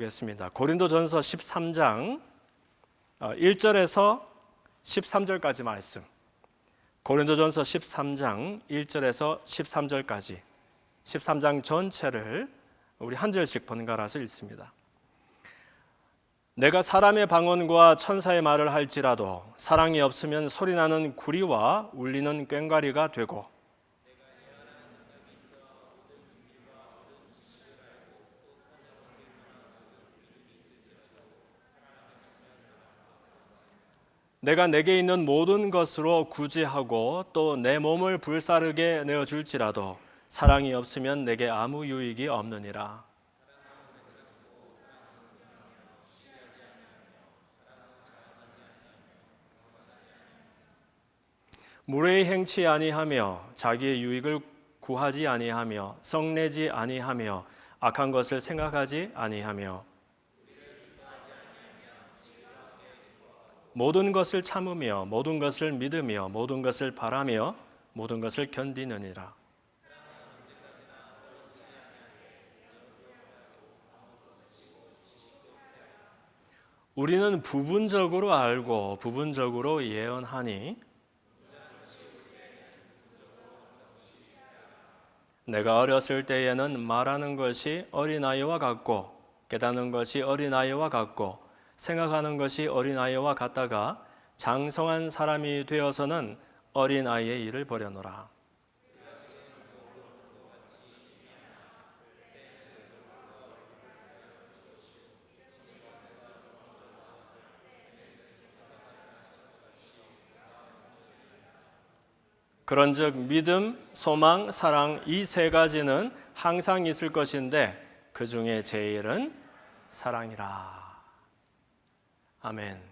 겠습니다. 고린도전서 13장 1절에서 13절까지 말씀. 고린도전서 13장 1절에서 13절까지 13장 전체를 우리 한 절씩 번갈아서 읽습니다. 내가 사람의 방언과 천사의 말을 할지라도 사랑이 없으면 소리나는 구리와 울리는 꽹과리가 되고, 내가 내게 있는 모든 것으로 구제하고 또 내 몸을 불사르게 내어줄지라도 사랑이 없으면 내게 아무 유익이 없느니라. 무례히 행치 아니하며 자기의 유익을 구하지 아니하며 성내지 아니하며 악한 것을 생각하지 아니하며 모든 것을 참으며 모든 것을 믿으며 모든 것을 바라며 모든 것을 견디느니라. 우리는 부분적으로 알고 부분적으로 예언하니 내가 어렸을 때에는 말하는 것이 어린아이와 같고 깨닫는 것이 어린아이와 같고 생각하는 것이 어린아이와 같다가 장성한 사람이 되어서는 어린아이의 일을 버려노라. 그런즉 믿음, 소망, 사랑 이 세 가지는 항상 있을 것인데 그 중에 제일은 사랑이라. 아멘.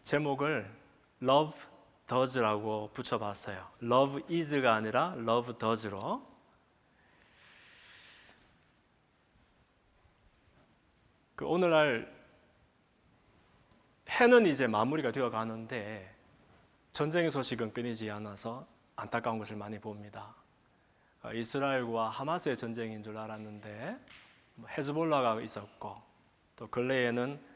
제목을 Love Does라고 붙여봤어요. Love is가 아니라 Love Does로. 오늘날 해는 이제 마무리가 되어 가는데 전쟁의 소식은 끊이지 않아서 안타까운 것을 많이 봅니다. 이스라엘과 하마스의 전쟁인 줄 알았는데 헤즈볼라가 있었고 또 근래에는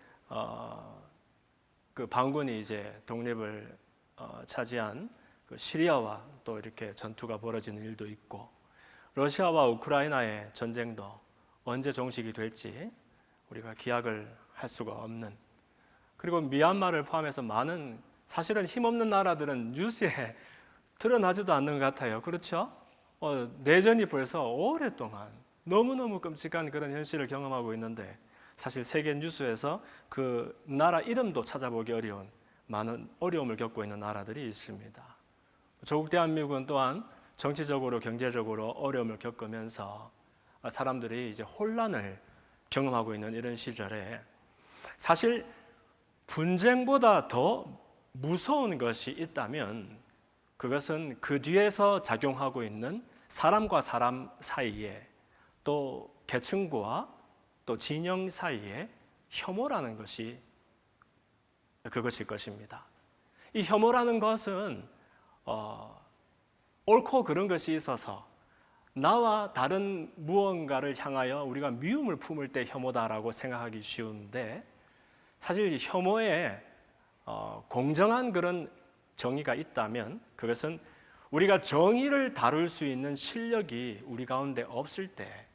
그 반군이 이제 독립을 차지한 그 시리아와 또 이렇게 전투가 벌어지는 일도 있고 러시아와 우크라이나의 전쟁도 언제 종식이 될지 우리가 기약을 할 수가 없는, 그리고 미얀마를 포함해서 많은 사실은 힘없는 나라들은 뉴스에 드러나지도 않는 것 같아요. 그렇죠? 내전이 벌써 오랫동안 너무너무 끔찍한 그런 현실을 경험하고 있는데 사실 세계 뉴스에서 그 나라 이름도 찾아보기 어려운 많은 어려움을 겪고 있는 나라들이 있습니다. 조국 대한민국은 또한 정치적으로 경제적으로 어려움을 겪으면서 사람들이 이제 혼란을 경험하고 있는 이런 시절에 사실 분쟁보다 더 무서운 것이 있다면 그것은 그 뒤에서 작용하고 있는 사람과 사람 사이에 또 계층과 또 진영 사이에 혐오라는 것이 그것일 것입니다. 이 혐오라는 것은 옳고 그른 것이 있어서 나와 다른 무언가를 향하여 우리가 미움을 품을 때 혐오다라고 생각하기 쉬운데 사실 혐오에 공정한 그런 정의가 있다면 그것은 우리가 정의를 다룰 수 있는 실력이 우리 가운데 없을 때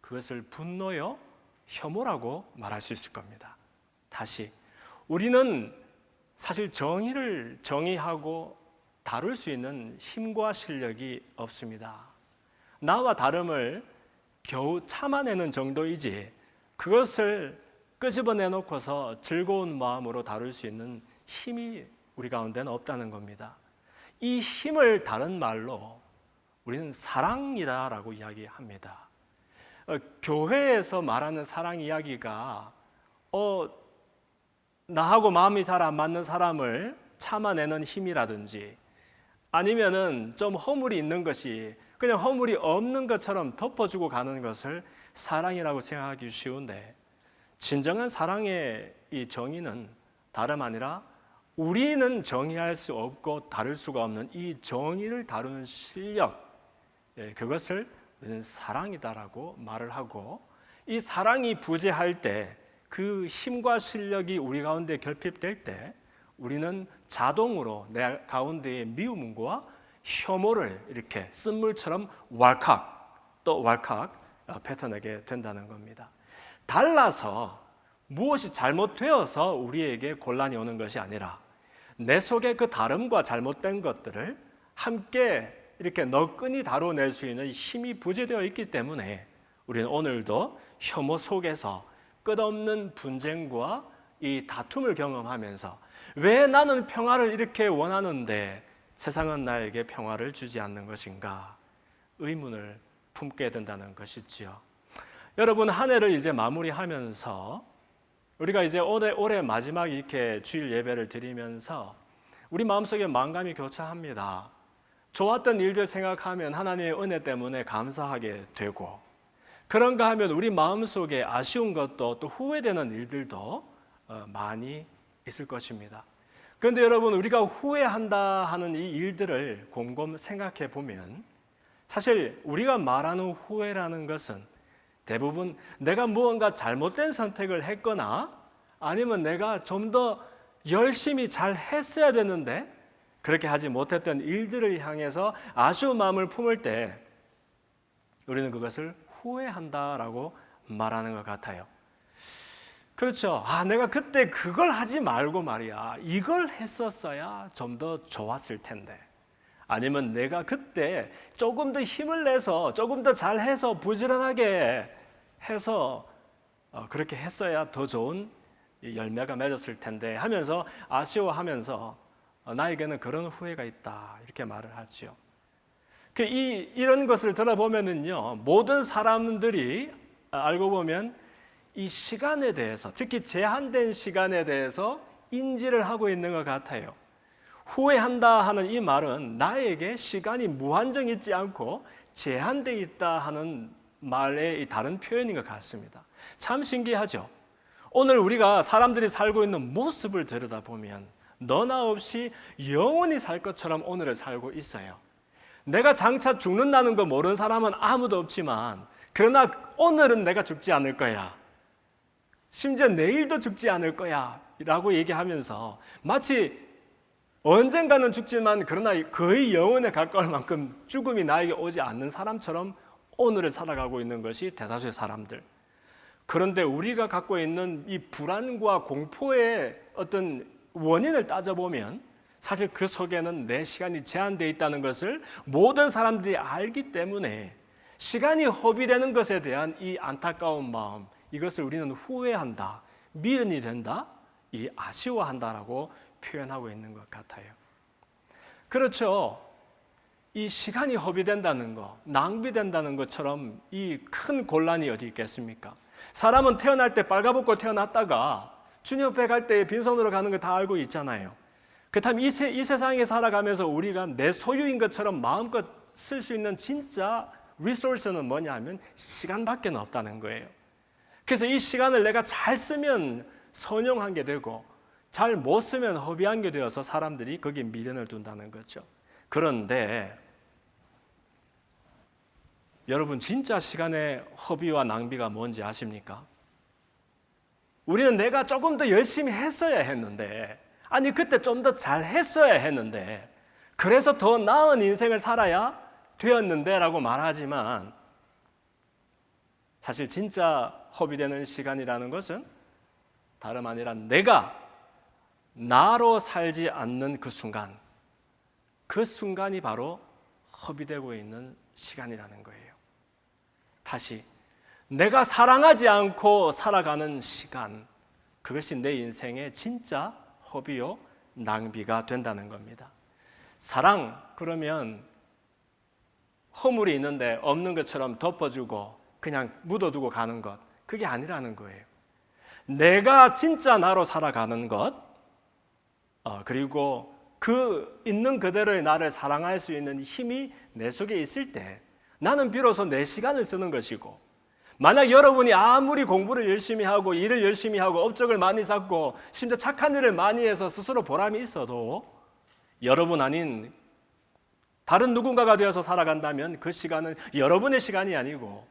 그것을 분노요 혐오라고 말할 수 있을 겁니다. 다시 우리는 사실 정의를 정의하고 다룰 수 있는 힘과 실력이 없습니다. 나와 다름을 겨우 참아내는 정도이지 그것을 끄집어내놓고서 즐거운 마음으로 다룰 수 있는 힘이 우리 가운데는 없다는 겁니다. 이 힘을 다른 말로 우리는 사랑이다라고 이야기합니다. 교회에서 말하는 사랑 이야기가 나하고 마음이 잘 안 맞는 사람을 참아내는 힘이라든지 아니면은 좀 허물이 있는 것이 그냥 허물이 없는 것처럼 덮어주고 가는 것을 사랑이라고 생각하기 쉬운데 진정한 사랑의 이 정의는 다름 아니라 우리는 정의할 수 없고 다룰 수가 없는 이 정의를 다루는 실력, 그것을 우리는 사랑이다라고 말을 하고 이 사랑이 부재할 때, 그 힘과 실력이 우리 가운데 결핍될 때 우리는 자동으로 내 가운데의 미움과 혐오를 이렇게 쓴물처럼 왈칵 또 왈칵 뱉어내게 된다는 겁니다. 달라서 무엇이 잘못되어서 우리에게 곤란이 오는 것이 아니라 내 속에 그 다름과 잘못된 것들을 함께 이렇게 너끈히 다뤄낼 수 있는 힘이 부재되어 있기 때문에 우리는 오늘도 혐오 속에서 끝없는 분쟁과 이 다툼을 경험하면서 왜 나는 평화를 이렇게 원하는데 세상은 나에게 평화를 주지 않는 것인가 의문을 품게 된다는 것이지요. 여러분, 한 해를 이제 마무리하면서 우리가 이제 올해 마지막 이렇게 주일 예배를 드리면서 우리 마음속에 만감이 교차합니다. 좋았던 일들 생각하면 하나님의 은혜 때문에 감사하게 되고, 그런가 하면 우리 마음속에 아쉬운 것도 또 후회되는 일들도 많이 있을 것입니다. 그런데 여러분, 우리가 후회한다 하는 이 일들을 곰곰 생각해 보면 사실 우리가 말하는 후회라는 것은 대부분 내가 무언가 잘못된 선택을 했거나 아니면 내가 좀 더 열심히 잘 했어야 되는데 그렇게 하지 못했던 일들을 향해서 아쉬운 마음을 품을 때 우리는 그것을 후회한다라고 말하는 것 같아요. 그렇죠. 내가 그때 그걸 하지 말고 말이야, 이걸 했었어야 좀 더 좋았을 텐데, 아니면 내가 그때 조금 더 힘을 내서 조금 더 잘해서 부지런하게 해서 그렇게 했어야 더 좋은 열매가 맺었을 텐데 하면서 아쉬워하면서 나에게는 그런 후회가 있다 이렇게 말을 하죠. 이런 것을 들어보면은요, 모든 사람들이 알고 보면 이 시간에 대해서, 특히 제한된 시간에 대해서 인지를 하고 있는 것 같아요. 후회한다 하는 이 말은 나에게 시간이 무한정 있지 않고 제한되어 있다 하는 말의 다른 표현인 것 같습니다. 참 신기하죠. 오늘 우리가 사람들이 살고 있는 모습을 들여다보면 너나 없이 영원히 살 것처럼 오늘을 살고 있어요. 내가 장차 죽는다는 거 모르는 사람은 아무도 없지만, 그러나 오늘은 내가 죽지 않을 거야, 심지어 내일도 죽지 않을 거야 라고 얘기하면서 마치 언젠가는 죽지만 그러나 거의 영원에 가까울 만큼 죽음이 나에게 오지 않는 사람처럼 오늘을 살아가고 있는 것이 대다수의 사람들. 그런데 우리가 갖고 있는 이 불안과 공포의 어떤 원인을 따져보면 사실 그 속에는 내 시간이 제한되어 있다는 것을 모든 사람들이 알기 때문에 시간이 허비되는 것에 대한 이 안타까운 마음, 이것을 우리는 후회한다, 미련이 된다, 이 아쉬워한다라고 표현하고 있는 것 같아요. 그렇죠. 이 시간이 허비된다는 것, 낭비된다는 것처럼 이 큰 곤란이 어디 있겠습니까? 사람은 태어날 때 빨가벗고 태어났다가 주님 앞에 갈 때 빈손으로 가는 거 다 알고 있잖아요. 그렇다면 이 세상에 살아가면서 우리가 내 소유인 것처럼 마음껏 쓸 수 있는 진짜 리소스는 뭐냐 하면 시간밖에 없다는 거예요. 그래서 이 시간을 내가 잘 쓰면 선용한 게 되고 잘 못 쓰면 허비한 게 되어서 사람들이 거기에 미련을 둔다는 거죠. 그런데 여러분, 진짜 시간의 허비와 낭비가 뭔지 아십니까? 우리는 내가 조금 더 열심히 했어야 했는데, 아니 그때 좀 더 잘 했어야 했는데, 그래서 더 나은 인생을 살아야 되었는데 라고 말하지만, 사실 진짜 허비되는 시간이라는 것은 다름 아니라 내가 나로 살지 않는 그 순간이 바로 허비되고 있는 시간이라는 거예요. 다시 내가 사랑하지 않고 살아가는 시간, 그것이 내 인생의 진짜 허비요 낭비가 된다는 겁니다. 사랑, 그러면 허물이 있는데 없는 것처럼 덮어주고 그냥 묻어두고 가는 것, 그게 아니라는 거예요. 내가 진짜 나로 살아가는 것, 그리고 그 있는 그대로의 나를 사랑할 수 있는 힘이 내 속에 있을 때 나는 비로소 내 시간을 쓰는 것이고, 만약 여러분이 아무리 공부를 열심히 하고 일을 열심히 하고 업적을 많이 쌓고 심지어 착한 일을 많이 해서 스스로 보람이 있어도 여러분 아닌 다른 누군가가 되어서 살아간다면 그 시간은 여러분의 시간이 아니고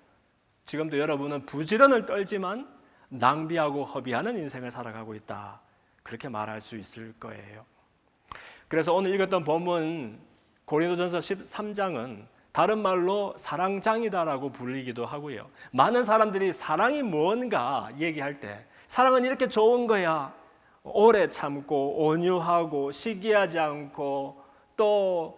지금도 여러분은 부지런을 떨지만 낭비하고 허비하는 인생을 살아가고 있다. 그렇게 말할 수 있을 거예요. 그래서 오늘 읽었던 본문 고린도전서 13장은 다른 말로 사랑장이다라고 불리기도 하고요. 많은 사람들이 사랑이 뭔가 얘기할 때 사랑은 이렇게 좋은 거야. 오래 참고 온유하고 시기하지 않고 또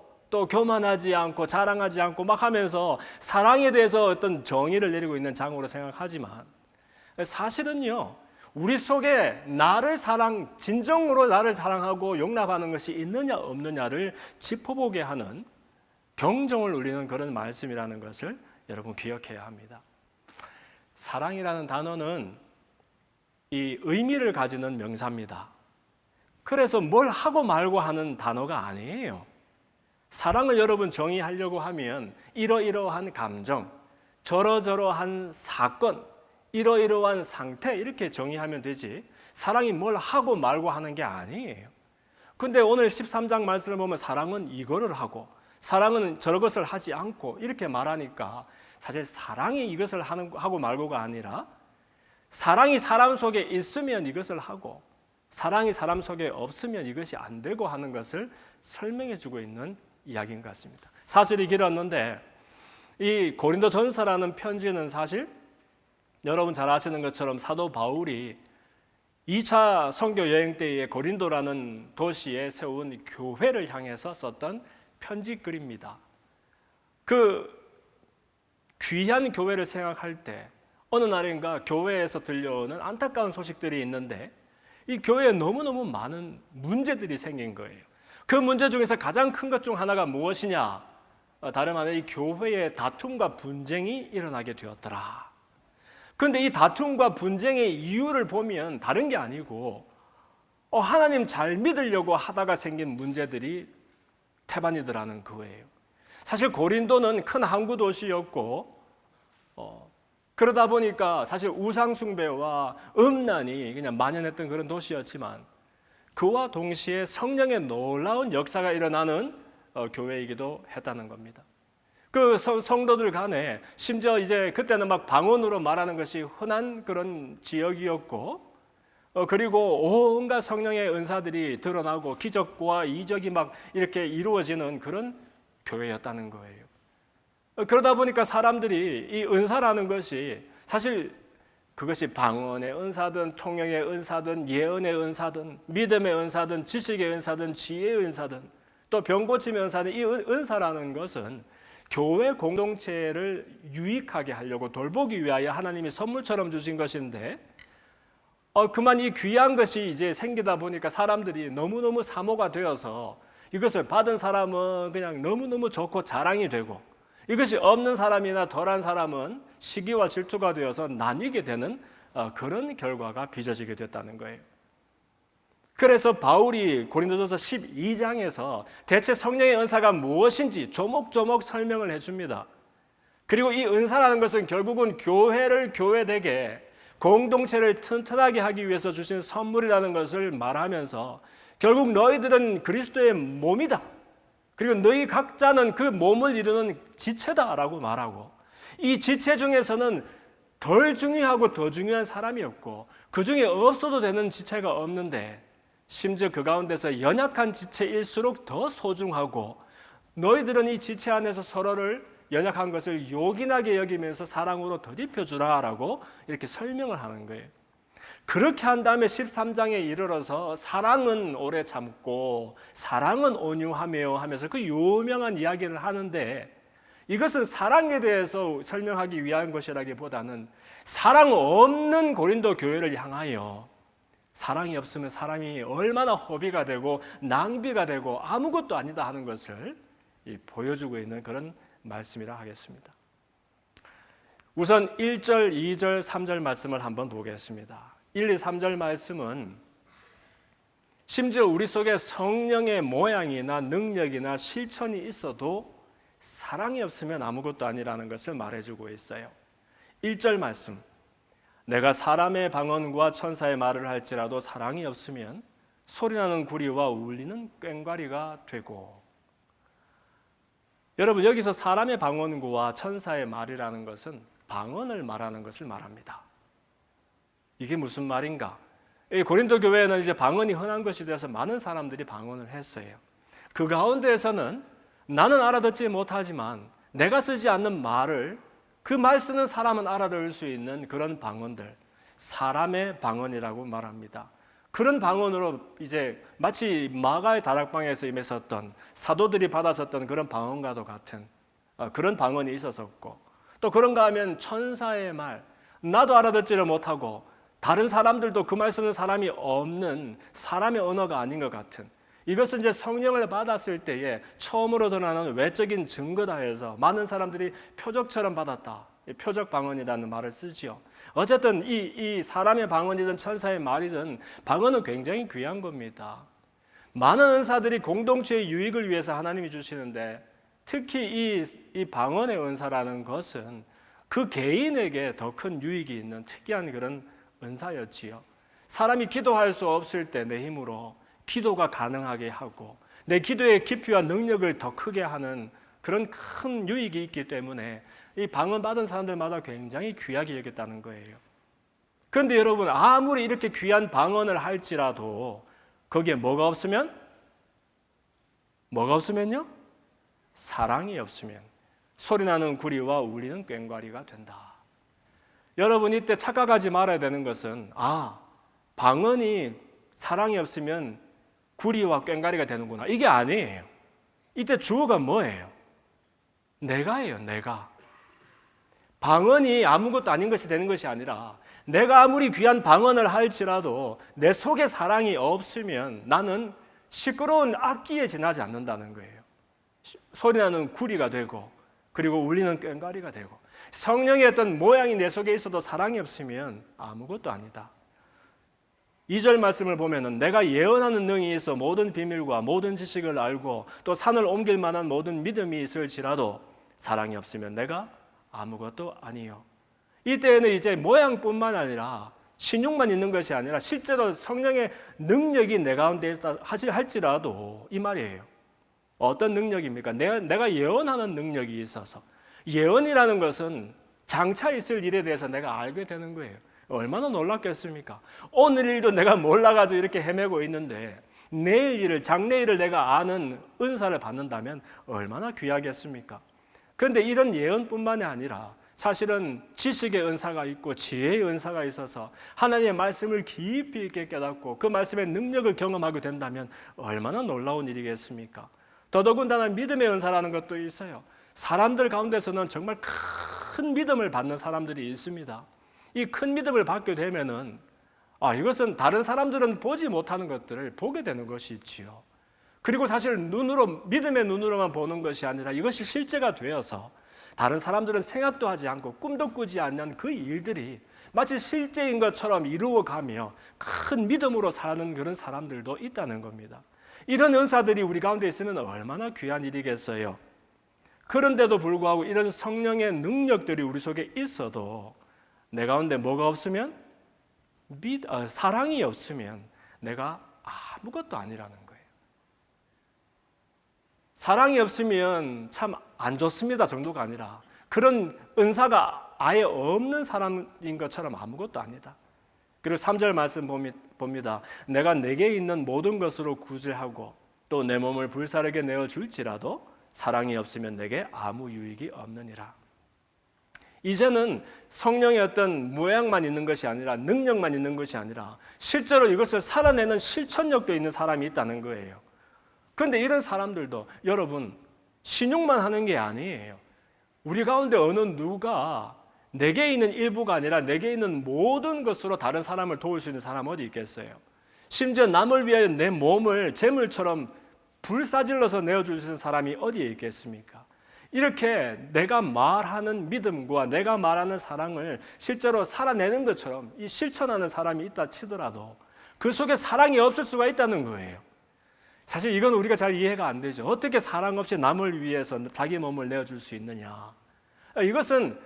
교만하지 않고 자랑하지 않고 막 하면서 사랑에 대해서 어떤 정의를 내리고 있는 장으로 생각하지만 사실은요, 우리 속에 진정으로 나를 사랑하고 용납하는 것이 있느냐 없느냐를 짚어보게 하는 경종을 울리는 그런 말씀이라는 것을 여러분 기억해야 합니다. 사랑이라는 단어는 이 의미를 가지는 명사입니다. 그래서 뭘 하고 말고 하는 단어가 아니에요. 사랑을 여러분 정의하려고 하면 이러이러한 감정, 저러저러한 사건, 이러이러한 상태 이렇게 정의하면 되지 사랑이 뭘 하고 말고 하는 게 아니에요. 근데 오늘 13장 말씀을 보면 사랑은 이거를 하고 사랑은 저것을 하지 않고 이렇게 말하니까 사실 사랑이 이것을 하고 말고가 아니라 사랑이 사람 속에 있으면 이것을 하고 사랑이 사람 속에 없으면 이것이 안 되고 하는 것을 설명해 주고 있는 이야기인 것 같습니다. 사실이 길었는데 이 고린도전서라는 편지는 사실 여러분 잘 아시는 것처럼 사도 바울이 2차 선교 여행 때에 고린도라는 도시에 세운 교회를 향해서 썼던 편지글입니다. 그 귀한 교회를 생각할 때 어느 날인가 교회에서 들려오는 안타까운 소식들이 있는데 이 교회에 너무너무 많은 문제들이 생긴 거예요. 그 문제 중에서 가장 큰 것 중 하나가 무엇이냐? 다름 아니라 이 교회의 다툼과 분쟁이 일어나게 되었더라. 그런데 이 다툼과 분쟁의 이유를 보면 다른 게 아니고 하나님 잘 믿으려고 하다가 생긴 문제들이 태반이더라는 거예요. 사실 고린도는 큰 항구 도시였고 그러다 보니까 사실 우상 숭배와 음란이 그냥 만연했던 그런 도시였지만 그와 동시에 성령의 놀라운 역사가 일어나는 교회이기도 했다는 겁니다. 그 성도들 간에 심지어 이제 그때는 막 방언으로 말하는 것이 흔한 그런 지역이었고 그리고 온갖 성령의 은사들이 드러나고 기적과 이적이 막 이렇게 이루어지는 그런 교회였다는 거예요. 그러다 보니까 사람들이 이 은사라는 것이 사실 그것이 방언의 은사든 통역의 은사든 예언의 은사든 믿음의 은사든 지식의 은사든 지혜의 은사든 또 병 고침의 은사든 이 은사라는 것은 교회 공동체를 유익하게 하려고 돌보기 위하여 하나님이 선물처럼 주신 것인데 그만 이 귀한 것이 이제 생기다 보니까 사람들이 너무너무 사모가 되어서 이것을 받은 사람은 그냥 너무너무 좋고 자랑이 되고 이것이 없는 사람이나 덜한 사람은 시기와 질투가 되어서 나뉘게 되는 그런 결과가 빚어지게 됐다는 거예요. 그래서 바울이 고린도전서 12장에서 대체 성령의 은사가 무엇인지 조목조목 설명을 해줍니다. 그리고 이 은사라는 것은 결국은 교회를 교회되게 공동체를 튼튼하게 하기 위해서 주신 선물이라는 것을 말하면서 결국 너희들은 그리스도의 몸이다. 그리고 너희 각자는 그 몸을 이루는 지체다라고 말하고 이 지체 중에서는 덜 중요하고 더 중요한 사람이 없고 그 중에 없어도 되는 지체가 없는데 심지어 그 가운데서 연약한 지체일수록 더 소중하고 너희들은 이 지체 안에서 서로를 연약한 것을 요긴하게 여기면서 사랑으로 덧입혀주라라고 이렇게 설명을 하는 거예요. 그렇게 한 다음에 13장에 이르러서 사랑은 오래 참고 사랑은 온유하며 하면서 그 유명한 이야기를 하는데 이것은 사랑에 대해서 설명하기 위한 것이라기보다는 사랑 없는 고린도 교회를 향하여 사랑이 없으면 사람이 얼마나 허비가 되고 낭비가 되고 아무것도 아니다 하는 것을 보여주고 있는 그런 말씀이라 하겠습니다. 우선 1절, 2절, 3절 말씀을 한번 보겠습니다. 1, 2, 3절 말씀은 심지어 우리 속에 성령의 모양이나 능력이나 실천이 있어도 사랑이 없으면 아무것도 아니라는 것을 말해주고 있어요. 1절 말씀, 내가 사람의 방언과 천사의 말을 할지라도 사랑이 없으면 소리나는 구리와 울리는 꽹과리가 되고. 여러분 여기서 사람의 방언과 천사의 말이라는 것은 방언을 말하는 것을 말합니다. 이게 무슨 말인가? 이 고린도 교회에는 이제 방언이 흔한 것이 돼서 많은 사람들이 방언을 했어요. 그 가운데에서는 나는 알아듣지 못하지만 내가 쓰지 않는 말을 그 말 쓰는 사람은 알아들을 수 있는 그런 방언들, 사람의 방언이라고 말합니다. 그런 방언으로 이제 마치 마가의 다락방에서 임했었던 사도들이 받았었던 그런 방언과도 같은 그런 방언이 있었었고, 또 그런가 하면 천사의 말, 나도 알아듣지를 못하고 다른 사람들도 그 말 쓰는 사람이 없는 사람의 언어가 아닌 것 같은, 이것은 이제 성령을 받았을 때에 처음으로 드러나는 외적인 증거다 해서 많은 사람들이 표적처럼 받았다, 표적 방언이라는 말을 쓰지요. 어쨌든 이 사람의 방언이든 천사의 말이든 방언은 굉장히 귀한 겁니다. 많은 은사들이 공동체의 유익을 위해서 하나님이 주시는데, 특히 이 방언의 은사라는 것은 그 개인에게 더 큰 유익이 있는 특이한 그런 은사였지요. 사람이 기도할 수 없을 때 내 힘으로 기도가 가능하게 하고 내 기도의 깊이와 능력을 더 크게 하는 그런 큰 유익이 있기 때문에 이 방언 받은 사람들마다 굉장히 귀하게 여겼다는 거예요. 그런데 여러분, 아무리 이렇게 귀한 방언을 할지라도 거기에 뭐가 없으면요? 사랑이 없으면 소리나는 구리와 울리는 꽹과리가 된다. 여러분, 이때 착각하지 말아야 되는 것은 방언이 사랑이 없으면 구리와 꽹과리가 되는구나, 이게 아니에요. 이때 주어가 뭐예요? 내가예요. 내가. 방언이 아무것도 아닌 것이 되는 것이 아니라 내가 아무리 귀한 방언을 할지라도 내 속에 사랑이 없으면 나는 시끄러운 악기에 지나지 않는다는 거예요. 소리나는 구리가 되고 그리고 울리는 꽹과리가 되고, 성령의 어떤 모양이 내 속에 있어도 사랑이 없으면 아무것도 아니다. 2절 말씀을 보면은 내가 예언하는 능이 있어 모든 비밀과 모든 지식을 알고 또 산을 옮길 만한 모든 믿음이 있을지라도 사랑이 없으면 내가 아무것도 아니요. 이때에는 이제 모양뿐만 아니라 신용만 있는 것이 아니라 실제로 성령의 능력이 내 가운데 있다 할지라도, 이 말이에요. 어떤 능력입니까? 내가 예언하는 능력이 있어서, 예언이라는 것은 장차 있을 일에 대해서 내가 알게 되는 거예요. 얼마나 놀랍겠습니까? 오늘 일도 내가 몰라가지고 이렇게 헤매고 있는데 내일 일을, 장래일을 내가 아는 은사를 받는다면 얼마나 귀하겠습니까? 그런데 이런 예언뿐만이 아니라 사실은 지식의 은사가 있고 지혜의 은사가 있어서 하나님의 말씀을 깊이 있게 깨닫고 그 말씀의 능력을 경험하게 된다면 얼마나 놀라운 일이겠습니까? 더더군다나 믿음의 은사라는 것도 있어요. 사람들 가운데서는 정말 큰 믿음을 받는 사람들이 있습니다. 이 큰 믿음을 받게 되면은 이것은 다른 사람들은 보지 못하는 것들을 보게 되는 것이 있지요. 그리고 사실 믿음의 눈으로만 보는 것이 아니라 이것이 실제가 되어서 다른 사람들은 생각도 하지 않고 꿈도 꾸지 않는 그 일들이 마치 실제인 것처럼 이루어가며 큰 믿음으로 사는 그런 사람들도 있다는 겁니다. 이런 은사들이 우리 가운데 있으면 얼마나 귀한 일이겠어요. 그런데도 불구하고 이런 성령의 능력들이 우리 속에 있어도 내 가운데 뭐가 없으면? 사랑이 없으면 내가 아무것도 아니라는 거예요. 사랑이 없으면 참 안 좋습니다 정도가 아니라 그런 은사가 아예 없는 사람인 것처럼 아무것도 아니다. 그리고 3절 말씀 봅니다. 내가 내게 있는 모든 것으로 구제하고 또 내 몸을 불사르게 내어줄지라도 사랑이 없으면 내게 아무 유익이 없느니라. 이제는 성령의 어떤 모양만 있는 것이 아니라 능력만 있는 것이 아니라 실제로 이것을 살아내는 실천력도 있는 사람이 있다는 거예요. 그런데 이런 사람들도 여러분 신용만 하는 게 아니에요. 우리 가운데 어느 누가 내게 있는 일부가 아니라 내게 있는 모든 것으로 다른 사람을 도울 수 있는 사람 어디 있겠어요? 심지어 남을 위하여 내 몸을 재물처럼 불사질러서 내어줄 수 있는 사람이 어디에 있겠습니까? 이렇게 내가 말하는 믿음과 내가 말하는 사랑을 실제로 살아내는 것처럼 이 실천하는 사람이 있다 치더라도 그 속에 사랑이 없을 수가 있다는 거예요. 사실 이건 우리가 잘 이해가 안 되죠. 어떻게 사랑 없이 남을 위해서 자기 몸을 내어줄 수 있느냐. 이것은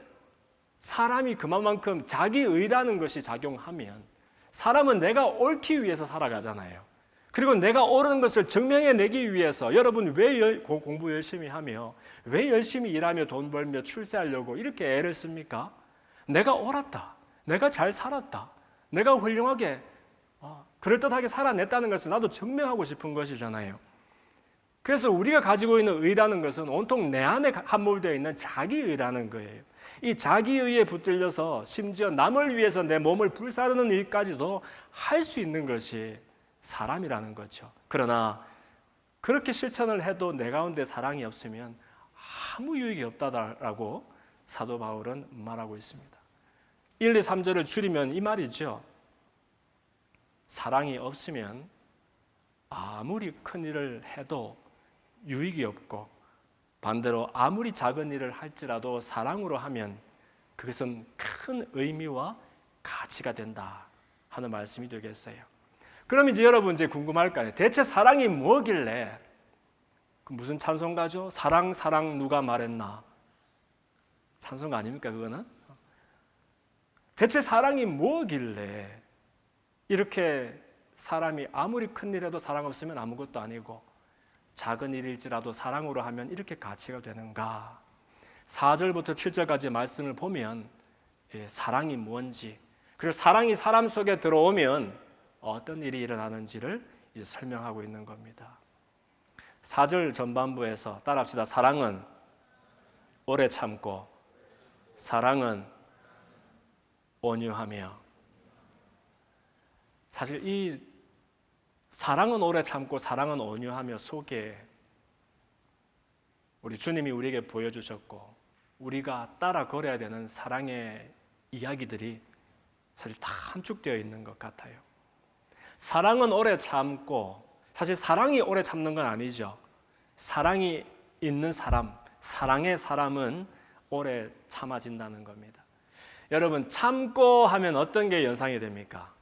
사람이 그만큼 자기의라는 것이 작용하면 사람은 내가 옳기 위해서 살아가잖아요. 그리고 내가 옳은 것을 증명해내기 위해서 여러분 왜 공부 열심히 하며 왜 열심히 일하며 돈 벌며 출세하려고 이렇게 애를 씁니까? 내가 옳았다, 내가 잘 살았다, 내가 훌륭하게 그럴듯하게 살아냈다는 것을 나도 증명하고 싶은 것이잖아요. 그래서 우리가 가지고 있는 의라는 것은 온통 내 안에 함몰되어 있는 자기의라는 거예요. 이 자기의에 붙들려서 심지어 남을 위해서 내 몸을 불사르는 일까지도 할 수 있는 것이 사람이라는 거죠. 그러나 그렇게 실천을 해도 내 가운데 사랑이 없으면 아무 유익이 없다라고 사도 바울은 말하고 있습니다. 1, 2, 3절을 줄이면 이 말이죠. 사랑이 없으면 아무리 큰 일을 해도 유익이 없고, 반대로 아무리 작은 일을 할지라도 사랑으로 하면 그것은 큰 의미와 가치가 된다 하는 말씀이 되겠어요. 그럼 이제 여러분 이제 궁금할까요? 대체 사랑이 뭐길래? 무슨 찬송가죠? 사랑 사랑 누가 말했나? 찬송가 아닙니까 그거는? 대체 사랑이 뭐길래 이렇게 사람이 아무리 큰 일해도 사랑 없으면 아무것도 아니고 작은 일일지라도 사랑으로 하면 이렇게 가치가 되는가? 4절부터 7절까지 말씀을 보면 사랑이 뭔지, 그리고 사랑이 사람 속에 들어오면 어떤 일이 일어나는지를 이제 설명하고 있는 겁니다. 4절 전반부에서 따라합시다. 사랑은 오래 참고, 사랑은 온유하며. 사실 이 사랑은 오래 참고 사랑은 온유하며 속에 우리 주님이 우리에게 보여주셨고 우리가 따라 걸어야 되는 사랑의 이야기들이 사실 다 함축되어 있는 것 같아요. 사랑은 오래 참고, 사실 사랑이 오래 참는 건 아니죠. 사랑이 있는 사람, 사랑의 사람은 오래 참아진다는 겁니다. 여러분, 참고 하면 어떤 게 연상이 됩니까?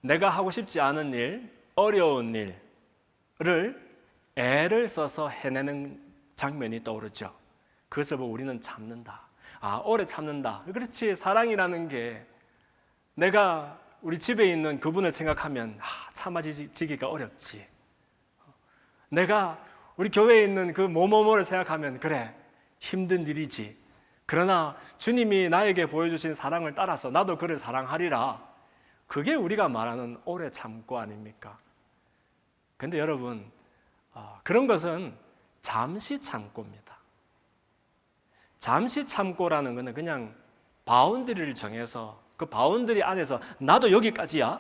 내가 하고 싶지 않은 일, 어려운 일을 애를 써서 해내는 장면이 떠오르죠. 그것을 보고 우리는 참는다. 오래 참는다. 그렇지, 사랑이라는 게 내가 우리 집에 있는 그분을 생각하면 참아지기가 어렵지. 내가 우리 교회에 있는 그 뭐뭐뭐를 생각하면 그래, 힘든 일이지. 그러나 주님이 나에게 보여주신 사랑을 따라서 나도 그를 사랑하리라. 그게 우리가 말하는 오래 참고 아닙니까? 근데 여러분, 그런 것은 잠시 참고입니다. 잠시 참고라는 것은 그냥 바운드리를 정해서 그 바운드리 안에서 나도 여기까지야,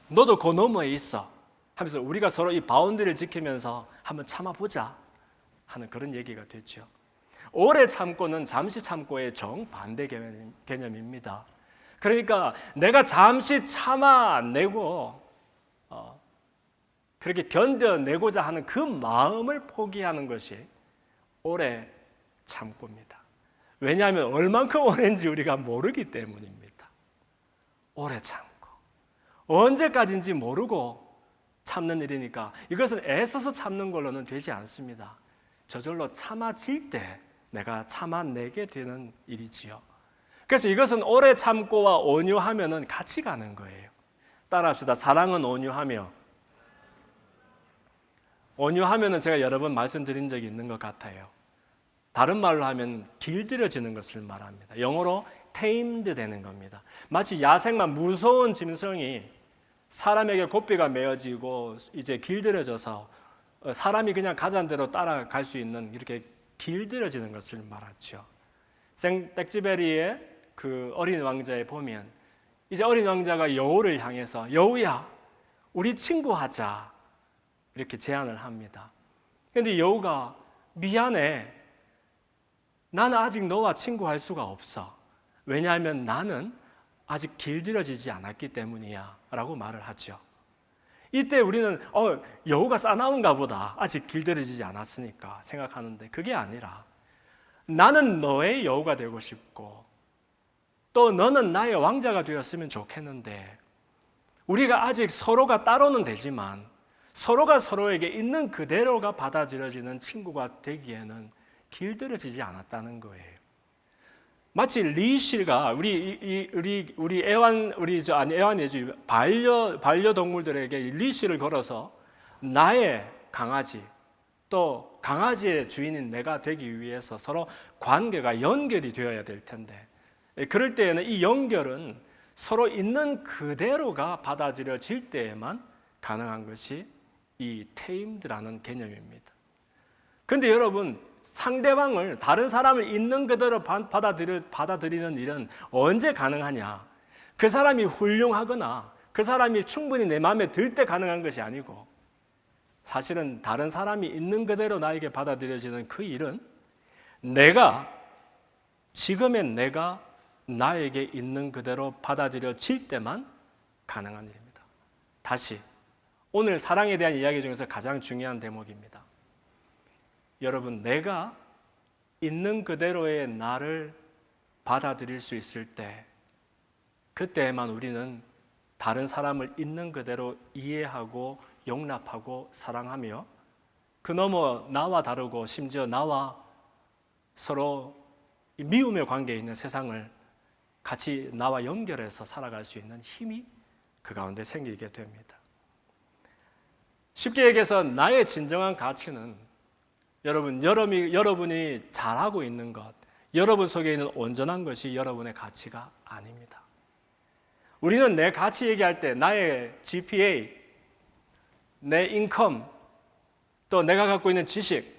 너도 그 너머에 있어 하면서 우리가 서로 이 바운드리를 지키면서 한번 참아보자 하는 그런 얘기가 됐죠. 오래 참고는 잠시 참고의 정반대 개념입니다. 그러니까 내가 잠시 참아내고 그렇게 견뎌내고자 하는 그 마음을 포기하는 것이 오래 참고입니다. 왜냐하면 얼만큼 오랜지 우리가 모르기 때문입니다. 오래 참고 언제까지인지 모르고 참는 일이니까 이것은 애써서 참는 걸로는 되지 않습니다. 저절로 참아질 때 내가 참아내게 되는 일이지요. 그래서 이것은 오래 참고와 온유하면은 같이 가는 거예요. 따라합시다. 사랑은 온유하며. 온유하면은 제가 여러 번 말씀드린 적이 있는 것 같아요. 다른 말로 하면 길들여지는 것을 말합니다. 영어로 tamed 되는 겁니다. 마치 야생만 무서운 짐승이 사람에게 고삐가 메어지고 이제 길들여져서 사람이 그냥 가자는 대로 따라갈 수 있는 이렇게 길들여지는 것을 말하죠. 생 땡쥐베리의 그 어린 왕자에 보면 이제 어린 왕자가 여우를 향해서 여우야, 우리 친구하자 이렇게 제안을 합니다. 그런데 여우가 미안해, 나는 아직 너와 친구할 수가 없어. 왜냐하면 나는 아직 길들여지지 않았기 때문이야 라고 말을 하죠. 이때 우리는 여우가 싸나운가 보다, 아직 길들여지지 않았으니까 생각하는데 그게 아니라 나는 너의 여우가 되고 싶고 또 너는 나의 왕자가 되었으면 좋겠는데 우리가 아직 서로가 따로는 되지만 서로가 서로에게 있는 그대로가 받아들여지는 친구가 되기에는 길들여지지 않았다는 거예요. 마치 리실과 반려동물들에게 리실을 걸어서 나의 강아지 또 강아지의 주인인 내가 되기 위해서 서로 관계가 연결이 되어야 될 텐데 그럴 때에는 이 연결은 서로 있는 그대로가 받아들여질 때에만 가능한 것이 이 테임드라는 개념입니다. 그런데 여러분, 상대방을, 다른 사람을 있는 그대로 받아들이는 일은 언제 가능하냐? 그 사람이 훌륭하거나 그 사람이 충분히 내 마음에 들 때 가능한 것이 아니고, 사실은 다른 사람이 있는 그대로 나에게 받아들여지는 그 일은 지금의 내가 나에게 있는 그대로 받아들여질 때만 가능한 일입니다. 다시, 오늘 사랑에 대한 이야기 중에서 가장 중요한 대목입니다. 여러분, 내가 있는 그대로의 나를 받아들일 수 있을 때, 그때에만 우리는 다른 사람을 있는 그대로 이해하고 용납하고 사랑하며, 그 너머 나와 다르고 심지어 나와 서로 미움의 관계에 있는 세상을 같이 나와 연결해서 살아갈 수 있는 힘이 그 가운데 생기게 됩니다. 쉽게 얘기해서 나의 진정한 가치는 여러분이 잘하고 있는 것, 여러분 속에 있는 온전한 것이 여러분의 가치가 아닙니다. 우리는 내 가치 얘기할 때 나의 GPA, 내 인컴, 또 내가 갖고 있는 지식,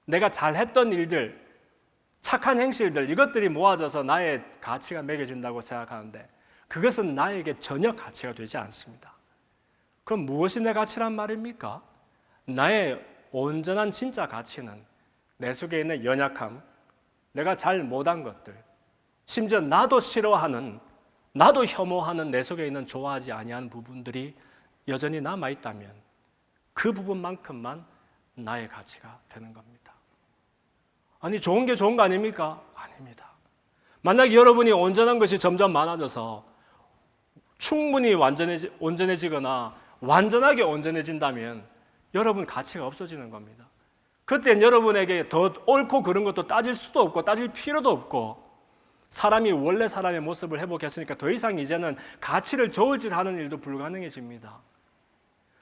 내가 잘했던 일들, 착한 행실들, 이것들이 모아져서 나의 가치가 매겨진다고 생각하는데, 그것은 나에게 전혀 가치가 되지 않습니다. 그럼 무엇이 내 가치란 말입니까? 나의 온전한 진짜 가치는 내 속에 있는 연약함, 내가 잘 못한 것들, 심지어 나도 싫어하는, 나도 혐오하는 내 속에 있는 좋아하지 아니하는 부분들이 여전히 남아있다면 그 부분만큼만 나의 가치가 되는 겁니다. 아니, 좋은 게 좋은 거 아닙니까? 아닙니다. 만약 여러분이 온전한 것이 점점 많아져서 충분히 온전해지거나 완전하게 온전해진다면 여러분 가치가 없어지는 겁니다. 그땐 여러분에게 더 옳고 그른 것도 따질 수도 없고 따질 필요도 없고, 사람이 원래 사람의 모습을 회복했으니까 더 이상 이제는 가치를 저울질하는 일도 불가능해집니다.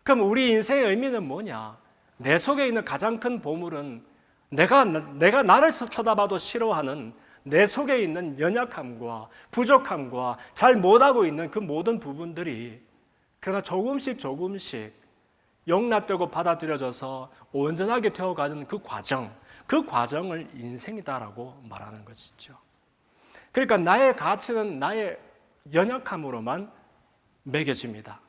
그럼 우리 인생의 의미는 뭐냐? 내 속에 있는 가장 큰 보물은 내가 나를 쳐다봐도 싫어하는 내 속에 있는 연약함과 부족함과 잘 못하고 있는 그 모든 부분들이, 그러나 조금씩 용납되고 받아들여져서 온전하게 되어가는 그 과정을 인생이다라고 말하는 것이죠. 그러니까 나의 가치는 나의 연약함으로만 매겨집니다.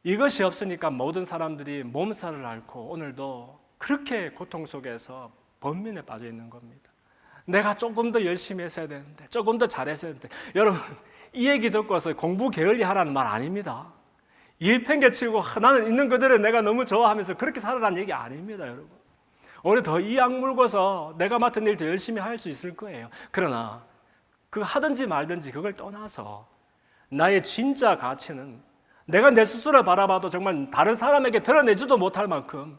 이것이 없으니까 모든 사람들이 몸살을 앓고 오늘도 그렇게 고통 속에서 번민에 빠져 있는 겁니다. 내가 조금 더 열심히 했어야 되는데, 조금 더 잘했어야 되는데. 여러분, 이 얘기 듣고서 공부 게을리 하라는 말 아닙니다. 일 팽개치고 나는 있는 그대로 내가 너무 좋아하면서 그렇게 살아라는 얘기 아닙니다, 여러분. 오히려 더 이 악물고서 내가 맡은 일 더 열심히 할 수 있을 거예요. 그러나 그 하든지 말든지 그걸 떠나서 나의 진짜 가치는 내가 내 스스로 바라봐도 정말 다른 사람에게 드러내지도 못할 만큼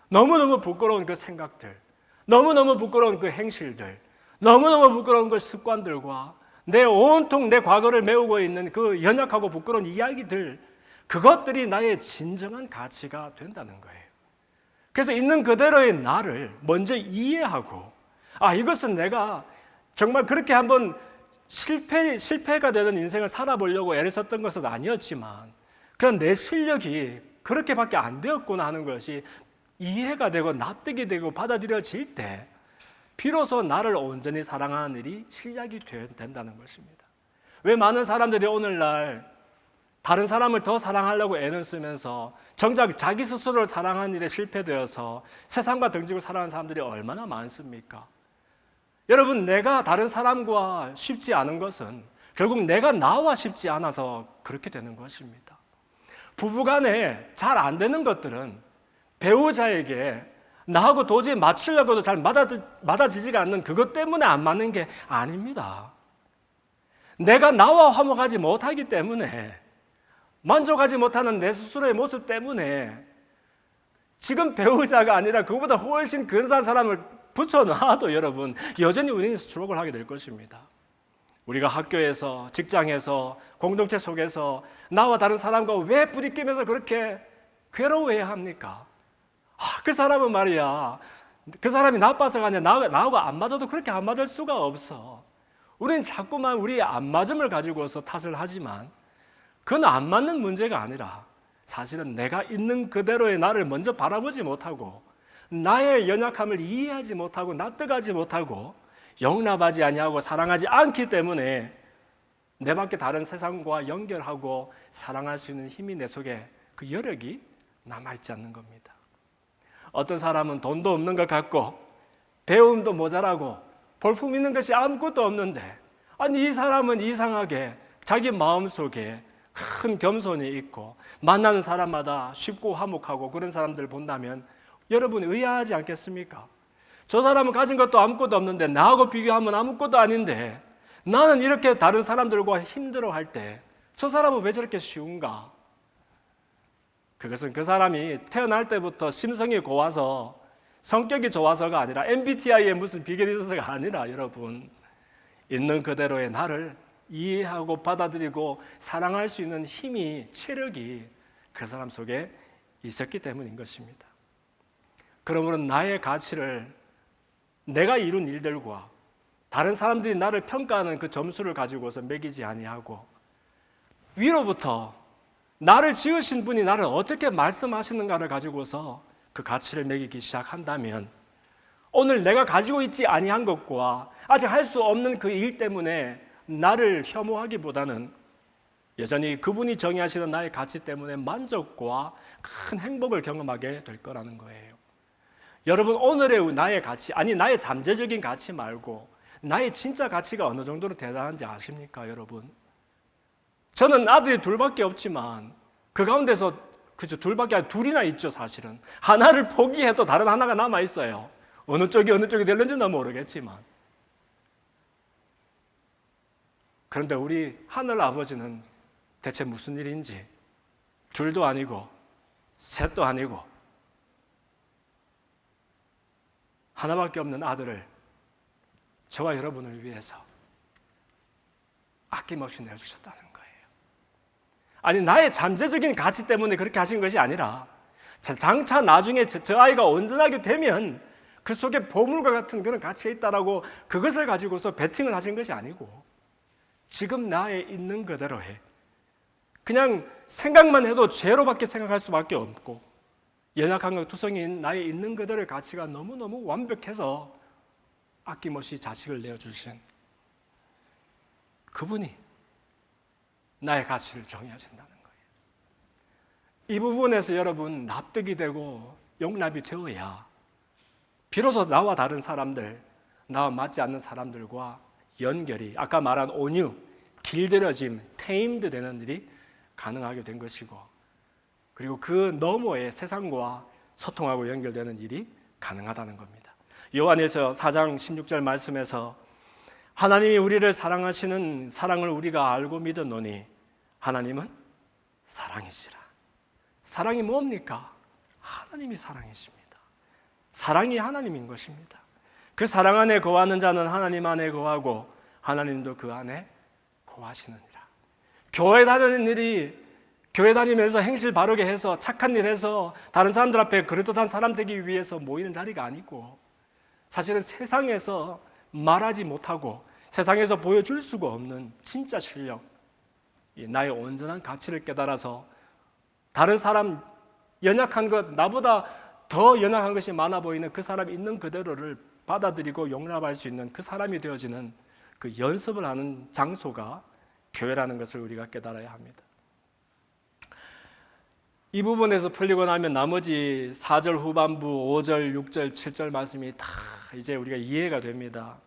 너무너무 부끄러운 그 생각들, 너무너무 부끄러운 그 행실들, 너무너무 부끄러운 그 습관들과 온통 내 과거를 메우고 있는 그 연약하고 부끄러운 이야기들, 그것들이 나의 진정한 가치가 된다는 거예요. 그래서 있는 그대로의 나를 먼저 이해하고, 이것은 내가 정말 그렇게 한번 실패가 되는 인생을 살아보려고 애를 썼던 것은 아니었지만, 그런 내 실력이 그렇게밖에 안 되었구나 하는 것이 이해가 되고 납득이 되고 받아들여질 때 비로소 나를 온전히 사랑하는 일이 시작이 된다는 것입니다. 왜 많은 사람들이 오늘날 다른 사람을 더 사랑하려고 애를 쓰면서 정작 자기 스스로를 사랑하는 일에 실패되어서 세상과 등지고 살아가는 사람들이 얼마나 많습니까? 여러분, 내가 다른 사람과 쉽지 않은 것은 결국 내가 나와 쉽지 않아서 그렇게 되는 것입니다. 부부간에 잘 안 되는 것들은 배우자에게 나하고 도저히 맞추려고 해도 잘 맞아지지가 않는 그것 때문에 안 맞는 게 아닙니다. 내가 나와 화목하지 못하기 때문에, 만족하지 못하는 내 스스로의 모습 때문에 지금 배우자가 아니라 그보다 훨씬 근사한 사람을 붙여놔도 여러분 여전히 우리는 스트로크를 하게 될 것입니다. 우리가 학교에서, 직장에서, 공동체 속에서 나와 다른 사람과 왜 부딪히면서 그렇게 괴로워해야 합니까? 그 사람은 말이야, 그 사람이 나빠서가 아니라 나하고 안 맞아도 그렇게 안 맞을 수가 없어. 우리는 자꾸만 우리의 안 맞음을 가지고서 탓을 하지만 그건 안 맞는 문제가 아니라 사실은 내가 있는 그대로의 나를 먼저 바라보지 못하고 나의 연약함을 이해하지 못하고 납득하지 못하고 용납하지 아니하고 사랑하지 않기 때문에 내 밖에 다른 세상과 연결하고 사랑할 수 있는 힘이 내 속에 그 여력이 남아있지 않는 겁니다. 어떤 사람은 돈도 없는 것 같고 배움도 모자라고 볼품 있는 것이 아무것도 없는데 아니 이 사람은 이상하게 자기 마음속에 큰 겸손이 있고 만나는 사람마다 쉽고 화목하고 그런 사람들 본다면 여러분 의아하지 않겠습니까? 저 사람은 가진 것도 아무것도 없는데 나하고 비교하면 아무것도 아닌데 나는 이렇게 다른 사람들과 힘들어할 때 저 사람은 왜 저렇게 쉬운가? 그것은 그 사람이 태어날 때부터 심성이 고와서 성격이 좋아서가 아니라 MBTI에 무슨 비결이 있어서가 아니라 여러분 있는 그대로의 나를 이해하고 받아들이고 사랑할 수 있는 힘이 체력이 그 사람 속에 있었기 때문인 것입니다. 그러므로 나의 가치를 내가 이룬 일들과 다른 사람들이 나를 평가하는 그 점수를 가지고서 매기지 아니하고 위로부터 나를 지으신 분이 나를 어떻게 말씀하시는가를 가지고서 그 가치를 매기기 시작한다면 오늘 내가 가지고 있지 아니한 것과 아직 할 수 없는 그 일 때문에 나를 혐오하기보다는 여전히 그분이 정의하시는 나의 가치 때문에 만족과 큰 행복을 경험하게 될 거라는 거예요. 여러분 오늘의 나의 가치, 아니 나의 잠재적인 가치 말고 나의 진짜 가치가 어느 정도로 대단한지 아십니까 여러분? 저는 아들이 둘밖에 없지만 그 가운데서 그죠 둘밖에 아니라 둘이나 있죠 사실은. 하나를 포기해도 다른 하나가 남아있어요. 어느 쪽이 될는지는 모르겠지만 그런데 우리 하늘 아버지는 대체 무슨 일인지 둘도 아니고 셋도 아니고 하나밖에 없는 아들을 저와 여러분을 위해서 아낌없이 내어주셨다는 거예요. 아니 나의 잠재적인 가치 때문에 그렇게 하신 것이 아니라 장차 나중에 저 아이가 온전하게 되면 그 속에 보물과 같은 그런 가치가 있다라고 그것을 가지고서 베팅을 하신 것이 아니고 지금 나에 있는 그대로 해. 그냥 생각만 해도 죄로밖에 생각할 수밖에 없고 연약한 것 투성인 나에 있는 그대로의 가치가 너무너무 완벽해서 아낌없이 자식을 내어주신 그분이 나의 가치를 정의하신다는 거예요. 이 부분에서 여러분 납득이 되고 용납이 되어야 비로소 나와 다른 사람들, 나와 맞지 않는 사람들과 연결이 아까 말한 온유, 길들여짐, 테임드 되는 일이 가능하게 된 것이고 그리고 그 너머의 세상과 소통하고 연결되는 일이 가능하다는 겁니다. 요한일서 4장 16절 말씀에서 하나님이 우리를 사랑하시는 사랑을 우리가 알고 믿었노니 하나님은 사랑이시라. 사랑이 뭡니까? 하나님이 사랑이십니다. 사랑이 하나님인 것입니다. 그 사랑 안에 거하는 자는 하나님 안에 거하고 하나님도 그 안에 거하시느니라. 교회 다니는 일이 교회 다니면서 행실 바르게 해서 착한 일 해서 다른 사람들 앞에 그럴듯한 사람 되기 위해서 모이는 자리가 아니고 사실은 세상에서 말하지 못하고 세상에서 보여줄 수가 없는 진짜 실력, 나의 온전한 가치를 깨달아서 다른 사람 연약한 것, 나보다 더 연약한 것이 많아 보이는 그 사람 있는 그대로를 받아들이고 용납할 수 있는 그 사람이 되어지는 그 연습을 하는 장소가 교회라는 것을 우리가 깨달아야 합니다. 이 부분에서 풀리고 나면 나머지 4절 후반부 5절, 6절, 7절 말씀이 다 이제 우리가 이해가 됩니다.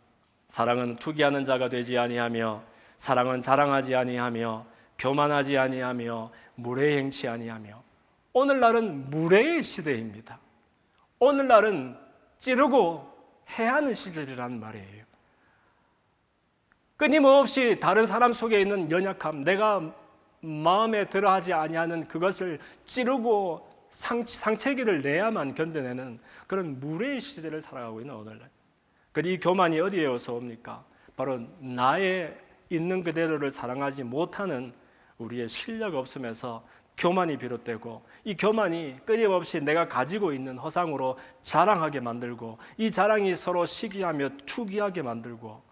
사랑은 투기하는 자가 되지 아니하며 사랑은 자랑하지 아니하며 교만하지 아니하며 무례 행치 아니하며. 오늘날은 무례의 시대입니다. 오늘날은 찌르고 해하는 시절이라는 말이에요. 끊임없이 다른 사람 속에 있는 연약함, 내가 마음에 들어하지 아니하는 그것을 찌르고 상체기를 내야만 견뎌내는 그런 무례의 시대를 살아가고 있는 오늘날. 그리고 이 교만이 어디에서 옵니까? 바로 나의 있는 그대로를 사랑하지 못하는 우리의 실력 없음에서 교만이 비롯되고, 이 교만이 끊임없이 내가 가지고 있는 허상으로 자랑하게 만들고, 이 자랑이 서로 시기하며 투기하게 만들고,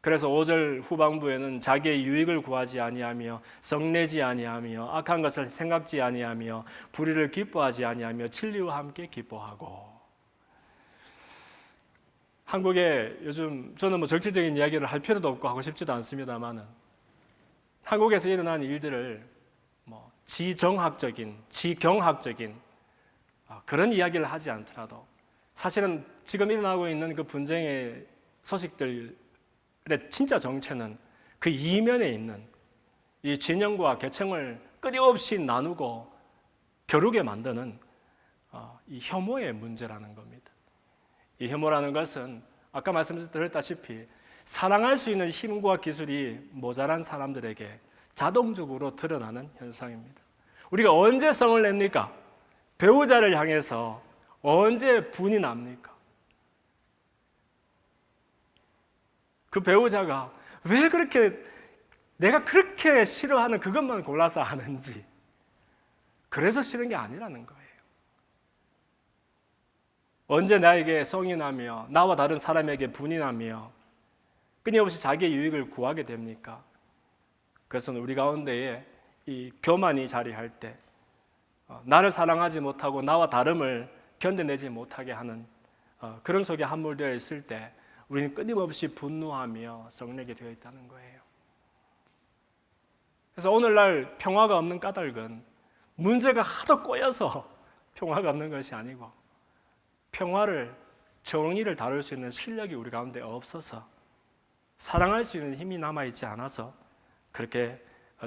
그래서 5절 후반부에는 자기의 유익을 구하지 아니하며 성내지 아니하며 악한 것을 생각지 아니하며 불의를 기뻐하지 아니하며 진리와 함께 기뻐하고. 한국에 요즘 저는 뭐 정치적인 이야기를 할 필요도 없고 하고 싶지도 않습니다만은 한국에서 일어난 일들을 뭐 지정학적인, 지경학적인 그런 이야기를 하지 않더라도 사실은 지금 일어나고 있는 그 분쟁의 소식들의 진짜 정체는 그 이면에 있는 이 진영과 계층을 끊임없이 나누고 겨루게 만드는 이 혐오의 문제라는 겁니다. 이 혐오라는 것은 아까 말씀드렸다시피 사랑할 수 있는 힘과 기술이 모자란 사람들에게 자동적으로 드러나는 현상입니다. 우리가 언제 성을 냅니까? 배우자를 향해서 언제 분이 납니까? 그 배우자가 왜 그렇게 내가 그렇게 싫어하는 그것만 골라서 하는지, 그래서 싫은 게 아니라는 거예요. 언제 나에게 성이 나며 나와 다른 사람에게 분이 나며 끊임없이 자기의 유익을 구하게 됩니까? 그것은 우리 가운데에 이 교만이 자리할 때, 나를 사랑하지 못하고 나와 다름을 견뎌내지 못하게 하는 그런 속에 함몰되어 있을 때 우리는 끊임없이 분노하며 성내게 되어 있다는 거예요. 그래서 오늘날 평화가 없는 까닭은 문제가 하도 꼬여서 평화가 없는 것이 아니고 평화를, 정의를 다룰 수 있는 실력이 우리 가운데 없어서, 사랑할 수 있는 힘이 남아있지 않아서 그렇게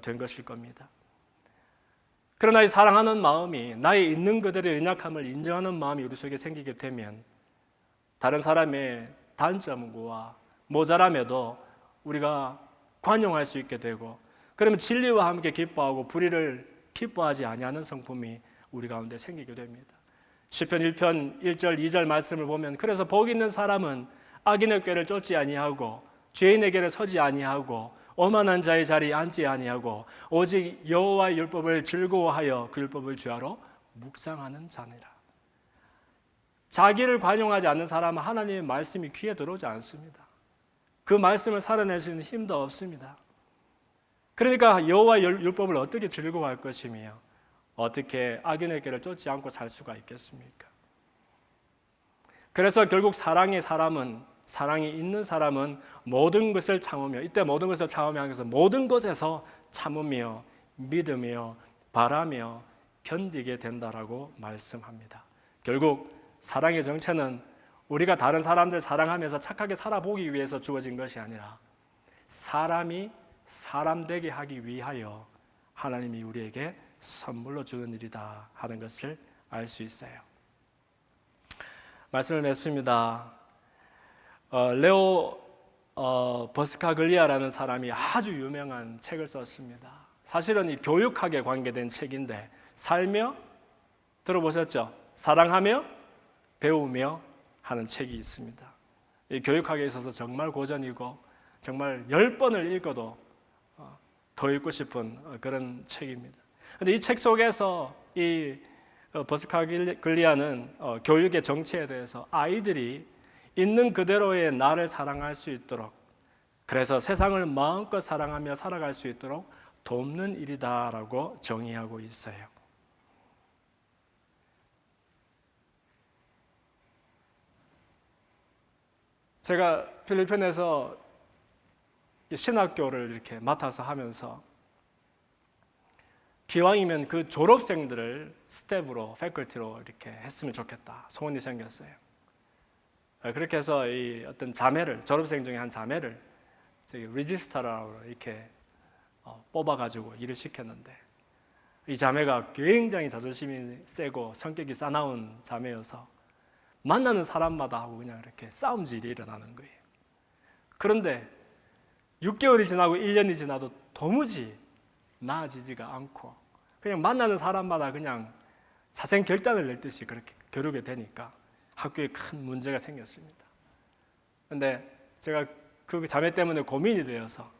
된 것일 겁니다. 그러나 이 사랑하는 마음이, 나의 있는 그대로의 연약함을 인정하는 마음이 우리 속에 생기게 되면 다른 사람의 단점과 모자람에도 우리가 관용할 수 있게 되고, 그러면 진리와 함께 기뻐하고 불의를 기뻐하지 아니하는 성품이 우리 가운데 생기게 됩니다. 시편 1편 1절 2절 말씀을 보면, 그래서 복 있는 사람은 악인의 꾀를 쫓지 아니하고 죄인의 길에 서지 아니하고 오만한 자의 자리에 앉지 아니하고 오직 여호와의 율법을 즐거워하여 그 율법을 주야로 묵상하는 자니라. 자기를 관용하지 않는 사람은 하나님의 말씀이 귀에 들어오지 않습니다. 그 말씀을 살아낼 수 있는 힘도 없습니다. 그러니까 여호와의 율법을 어떻게 즐거워할 것이며 어떻게 악인의 길을 쫓지 않고 살 수가 있겠습니까? 그래서 결국 사랑이 있는 사람은 모든 것을 참으며, 이때 모든 것을 참으며 하면서 모든 것에서 참으며 믿으며 바라며 견디게 된다라고 말씀합니다. 결국 사랑의 정체는 우리가 다른 사람들 사랑하면서 착하게 살아보기 위해서 주어진 것이 아니라 사람이 사람 되게 하기 위하여 하나님이 우리에게 선물로 주는 일이다 하는 것을 알 수 있어요. 말씀을 맺습니다. 레오 버스카글리아라는 사람이 아주 유명한 책을 썼습니다. 사실은 이 교육학에 관계된 책인데, 살며, 들어보셨죠? 사랑하며 배우며 하는 책이 있습니다. 이 교육학에 있어서 정말 고전이고 정말 10번을 읽어도 더 읽고 싶은 그런 책입니다. 그런데 이 책 속에서 이 버스카글리아는 교육의 정체에 대해서 아이들이 있는 그대로의 나를 사랑할 수 있도록, 그래서 세상을 마음껏 사랑하며 살아갈 수 있도록 돕는 일이다라고 정의하고 있어요. 제가 필리핀에서 신학교를 이렇게 맡아서 하면서 기왕이면 그 졸업생들을 스텝으로, 패컬티로 이렇게 했으면 좋겠다 소원이 생겼어요. 그렇게 해서 이 어떤 자매를, 졸업생 중에 한 자매를 저기 리지스트라로 이렇게 뽑아가지고 일을 시켰는데, 이 자매가 굉장히 자존심이 세고 성격이 싸나운 자매여서 만나는 사람마다 하고 그냥 이렇게 싸움질이 일어나는 거예요. 그런데 6개월이 지나고 1년이 지나도 도무지 나아지지가 않고 그냥 만나는 사람마다 그냥 사생결단을 낼 듯이 그렇게 겨루게 되니까 학교에 큰 문제가 생겼습니다. 그런데 제가 그 자매 때문에 고민이 되어서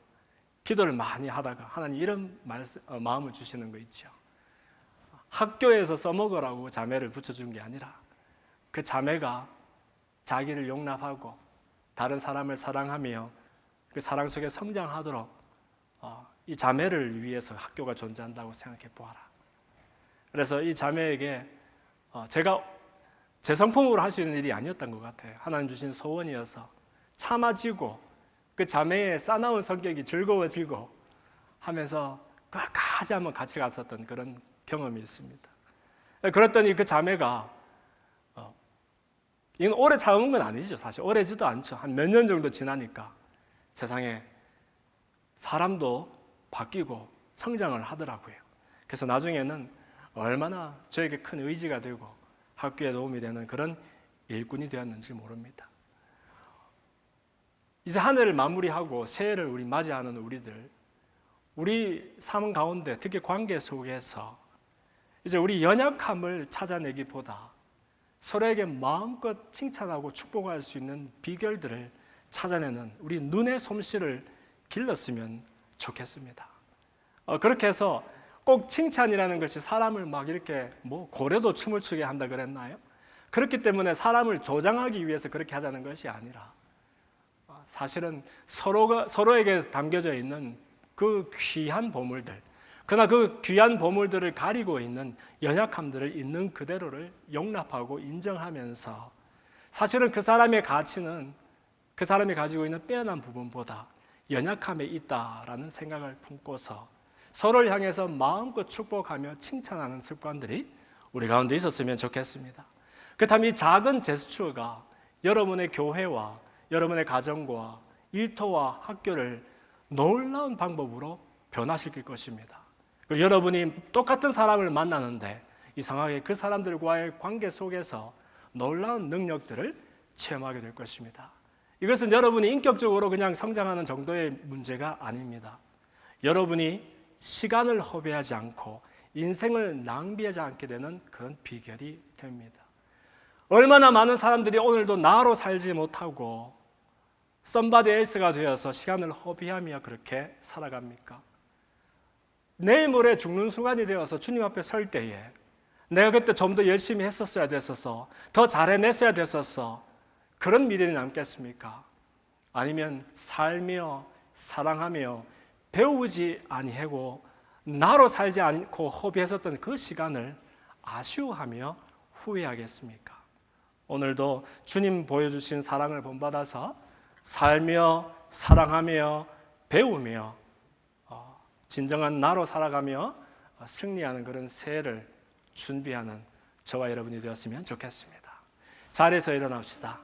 기도를 많이 하다가 하나님 이런 마음을 주시는 거 있죠. 학교에서 써먹으라고 자매를 붙여준 게 아니라 그 자매가 자기를 용납하고 다른 사람을 사랑하며 그 사랑 속에 성장하도록 이 자매를 위해서 학교가 존재한다고 생각해 보아라. 그래서 이 자매에게 제가 제 성품으로 할 수 있는 일이 아니었던 것 같아요. 하나님 주신 소원이어서 참아지고 그 자매의 싸나운 성격이 즐거워지고 하면서 끝까지 한번 같이 갔었던 그런 경험이 있습니다. 그랬더니 그 자매가 이건 오래 참은 건 아니죠. 사실 오래지도 않죠. 한 몇 년 정도 지나니까 세상에 사람도 바뀌고 성장을 하더라고요. 그래서 나중에는 얼마나 저에게 큰 의지가 되고 학교에 도움이 되는 그런 일꾼이 되었는지 모릅니다. 이제 한 해를 마무리하고 새해를 우리 맞이하는 우리 삶 가운데 특히 관계 속에서 이제 우리 연약함을 찾아내기보다 서로에게 마음껏 칭찬하고 축복할 수 있는 비결들을 찾아내는 우리 눈의 솜씨를 길렀으면 좋겠습니다. 그렇게 해서 꼭 칭찬이라는 것이 사람을 막 이렇게 고래도 춤을 추게 한다 그랬나요? 그렇기 때문에 사람을 조장하기 위해서 그렇게 하자는 것이 아니라 사실은 서로에게 담겨져 있는 그 귀한 보물들, 그러나 그 귀한 보물들을 가리고 있는 연약함들을 있는 그대로를 용납하고 인정하면서 사실은 그 사람의 가치는 그 사람이 가지고 있는 빼어난 부분보다 연약함에 있다라는 생각을 품고서 서로를 향해서 마음껏 축복하며 칭찬하는 습관들이 우리 가운데 있었으면 좋겠습니다. 그렇다면 이 작은 제스처가 여러분의 교회와 여러분의 가정과 일터와 학교를 놀라운 방법으로 변화시킬 것입니다. 그리고 여러분이 똑같은 사람을 만나는데 이상하게 그 사람들과의 관계 속에서 놀라운 능력들을 체험하게 될 것입니다. 이것은 여러분이 인격적으로 그냥 성장하는 정도의 문제가 아닙니다. 여러분이 시간을 허비하지 않고 인생을 낭비하지 않게 되는 그런 비결이 됩니다. 얼마나 많은 사람들이 오늘도 나로 살지 못하고 somebody else가 되어서 시간을 허비하며 그렇게 살아갑니까? 내일 모레 죽는 순간이 되어서 주님 앞에 설 때에 내가 그때 좀 더 열심히 했었어야 됐었어, 더 잘해냈어야 됐었어, 그런 미련이 남겠습니까? 아니면 살며 사랑하며 배우지 아니하고 나로 살지 않고 허비했었던 그 시간을 아쉬워하며 후회하겠습니까? 오늘도 주님 보여주신 사랑을 본받아서 살며 사랑하며 배우며 진정한 나로 살아가며 승리하는 그런 새해를 준비하는 저와 여러분이 되었으면 좋겠습니다. 자리에서 일어납시다.